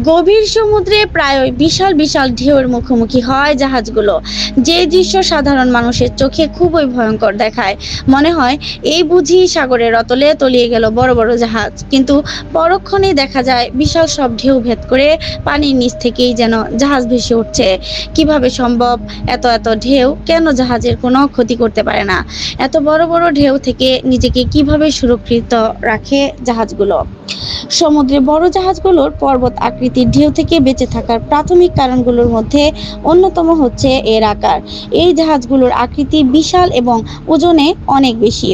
গভীর সমুদ্রে প্রায়ই বিশাল বিশাল ঢেউয়ের মুখোমুখি হয় জাহাজগুলো। যে দৃশ্য সাধারণ মানুষের চোখে খুবই ভয়ঙ্কর দেখায়। মনে হয় এই বুঝি সাগরের অতলে তলিয়ে গেল বড় বড় জাহাজ, কিন্তু পরক্ষণেই দেখা যায় বিশাল সব ঢেউ ভেদ করে পানির নিচ থেকেই যেন জাহাজ ভেসে উঠছে। কিভাবে সম্ভব? এত এত ঢেউ কেন জাহাজের কোনো ক্ষতি করতে পারে না? এত বড় বড় ঢেউ থেকে নিজেকে কিভাবে সুরক্ষিত রাখে জাহাজগুলো? সমুদ্রে বড় জাহাজগুলোর পর্বত আকৃতির ঢেউ থেকে বেঁচে থাকার প্রাথমিক কারণগুলোর মধ্যে অন্যতম হচ্ছে এর আকার। এই জাহাজগুলোর আকৃতি বিশাল এবং ওজনে অনেক বেশি।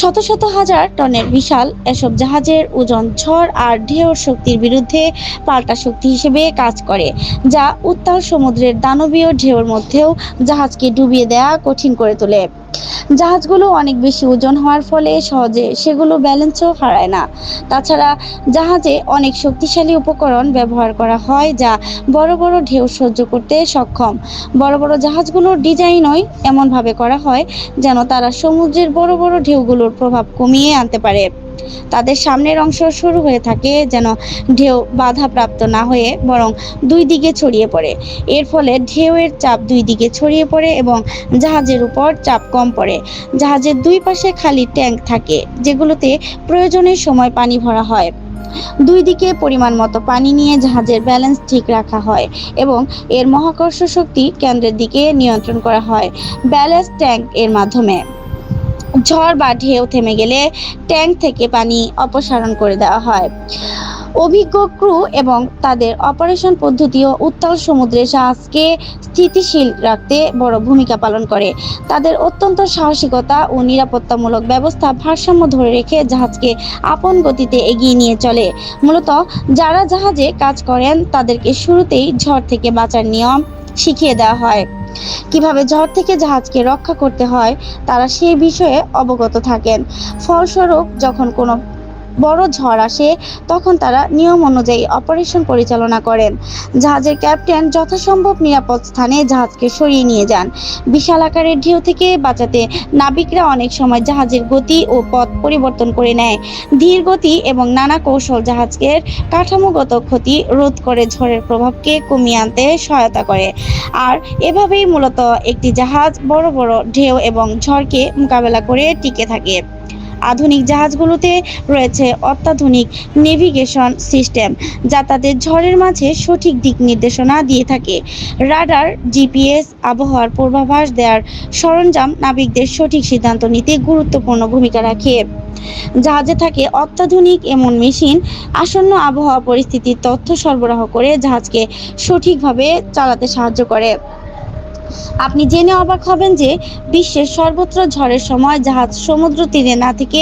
শত শত হাজার টনের বিশাল এসব জাহাজের ওজন ঝড় আর ঢেউর শক্তির বিরুদ্ধে পাল্টা শক্তি হিসেবে কাজ করে, যা উত্তাল সমুদ্রের দানবীয় ঢেউর মধ্যেও জাহাজকে ডুবিয়ে দেওয়া কঠিন করে তোলে। জাহাজগুলো অনেক বেশি ওজন হওয়ার ফলে সহজে সেগুলো ব্যালেন্সও হারায় না। তাছাড়া জাহাজে অনেক শক্তিশালী উপকরণ ব্যবহার করা হয় যা বড় বড় ঢেউ সহ্য করতে সক্ষম। বড় বড় জাহাজগুলোর ডিজাইনই এমনভাবে করা হয় যেন তারা সমুদ্রের বড় বড় ঢেউগুলোর প্রভাব কমিয়ে আনতে পারে। তাদের সামনের অংশ সরু হয়ে থাকে যেন ঢেউ বাধাপ্রাপ্ত না হয়ে বরং দুই দিকে ছড়িয়ে পড়ে। এর ফলে ঢেউয়ের চাপ দুই দিকে ছড়িয়ে পড়ে এবং জাহাজের উপর চাপ কম পড়ে। জাহাজের দুই পাশে খালি ট্যাঙ্ক থাকে, যেগুলোতে প্রয়োজনের সময় পানি ভরা হয়। দুই দিকে পরিমাণ মতো পানি নিয়ে জাহাজের ব্যালেন্স ঠিক রাখা হয় এবং এর মহাকর্ষ শক্তি কেন্দ্রের দিকে নিয়ন্ত্রণ করা হয় ব্যালেস্ট ট্যাঙ্ক এর মাধ্যমে। ঝড় বা ঢেউ থেমে গেলে ট্যাঙ্ক থেকে পানি অপসারণ করে দেওয়া হয়। অভিজ্ঞ ক্রু এবং তাদের অপারেশন পদ্ধতিও উত্তাল সমুদ্রে জাহাজকে স্থিতিশীল রাখতে বড় ভূমিকা পালন করে। তাদের অত্যন্ত সাহসিকতা ও নিরাপত্তামূলক ব্যবস্থা ভারসাম্য ধরে রেখে জাহাজকে আপন গতিতে এগিয়ে নিয়ে চলে। মূলত যারা জাহাজে কাজ করেন তাদেরকে শুরুতেই ঝড় থেকে বাঁচার নিয়ম শিখিয়ে দেওয়া হয়। কিভাবে ঝড় থেকে জাহাজকে রক্ষা করতে হয় তারা সেই বিষয়ে অবগত থাকেন। ফলস্বরূপ যখন কোনো বড় ঝড় আসে তখন তারা নিয়ম অনুযায়ী অপারেশন পরিচালনা করেন। জাহাজের ক্যাপ্টেন যথাসম্ভব নিরাপদ স্থানে জাহাজকে সরিয়ে নিয়ে যান। বিশাল আকারের ঢেউ থেকে বাঁচাতে নাবিকরা অনেক সময় জাহাজের গতি ও পথ পরিবর্তন করে নেয়। ধীর গতি এবং নানা কৌশল জাহাজের কাঠামোগত ক্ষতি রোধ করে ঝড়ের প্রভাবকে কমিয়ে আনতে সহায়তা করে। আর এভাবেই মূলত একটি জাহাজ বড় বড় ঢেউ এবং ঝড়কে মোকাবেলা করে টিকে থাকে। আধুনিক জাহাজগুলোতে রয়েছে অত্যাধুনিক নেভিগেশন সিস্টেম, যা তাদের ঝড়ের মাঝে সঠিক দিক নির্দেশনা দিয়ে থাকে। রাডার, জিপিএস, আবহাওয়ার পূর্বাভাস দেওয়ার সরঞ্জাম নাবিকদের সঠিক সিদ্ধান্ত নিতে গুরুত্বপূর্ণ ভূমিকা রাখে। জাহাজে থাকে অত্যাধুনিক এমন মেশিন আসন্ন আবহাওয়া পরিস্থিতির তথ্য সরবরাহ করে জাহাজকে সঠিকভাবে চালাতে সাহায্য করে। আপনি জেনে অবাক হবেন যে বিশ্বের সর্বত্র ঝড়ের সময় জাহাজ সমুদ্র তীরে না থেকে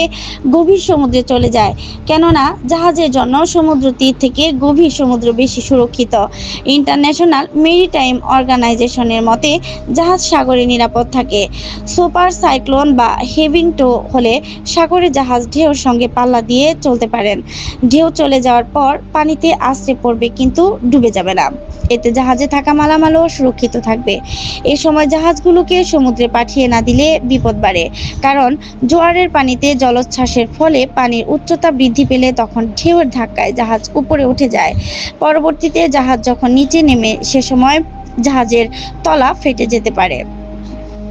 গভীর সমুদ্রে চলে যায়, কেননা জাহাজের জন্য সমুদ্র তীর থেকে গভীর সমুদ্র বেশি সুরক্ষিত। ইন্টারন্যাশনাল মেরিটাইম অর্গানাইজেশনের মতে জাহাজ সাগরে নিরাপদ থাকে। সুপার সাইক্লোন বা হেভিং টো হলে সাগরে জাহাজ ঢেউর সঙ্গে পাল্লা দিয়ে চলতে পারেন। ঢেউ চলে যাওয়ার পর পানিতে আছড়ে পড়বে কিন্তু ডুবে যাবে না। এতে জাহাজে থাকা মালামালও সুরক্ষিত থাকবে। এ সময় জাহাজগুলোকে সমুদ্রে পাঠিয়ে না দিলে বিপদ বাড়ে, কারণ জোয়ারের পানিতে জলোচ্ছ্বাসের ফলে পানির উচ্চতা বৃদ্ধি পেলে তখন ঢেউয়ের ধাক্কায় জাহাজ উপরে উঠে যায়। পরবর্তীতে জাহাজ যখন নিচে নেমে সে সময় জাহাজের তলা ফেটে যেতে পারে।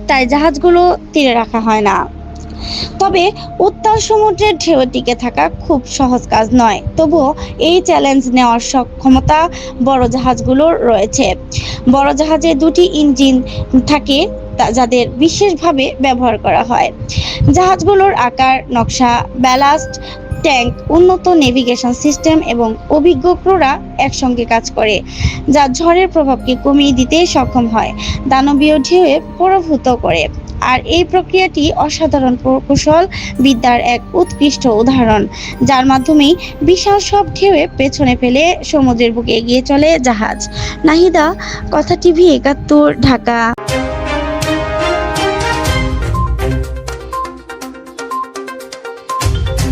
তাই জাহাজগুলো তীরে রাখা হয় না। তবে উত্তাল সমুদ্রের ঢেউয়ে টিকে থাকা খুব সহজ কাজ নয়। তবুও এই চ্যালেঞ্জ নেওয়ার সক্ষমতা বড় জাহাজগুলোর রয়েছে। বড় জাহাজে দুটি ইঞ্জিন থাকে যাদের বিশেষভাবে ব্যবহার করা হয়। জাহাজগুলোর আকার, নকশা, ব্যালাস্ট ট্যাঙ্ক, উন্নত নেভিগেশন সিস্টেম এবং অভিজ্ঞ ক্রুরা একসঙ্গে কাজ করে, যা ঝড়ের প্রভাবকে কমিয়ে দিতে সক্ষম হয়, দানবীয় ঢেউয়ে পরাভূত করে। আর এই প্রক্রিয়াটি অসাধারণ প্রকৌশল বিদ্যার এক উৎকৃষ্ট উদাহরণ, যার মাধ্যমেই বিশাল সব ঢেউয়ে পেছনে ফেলে সমুদ্রের বুকে এগিয়ে চলে জাহাজ। নাহিদা, কথা টিভি ৭১, ঢাকা।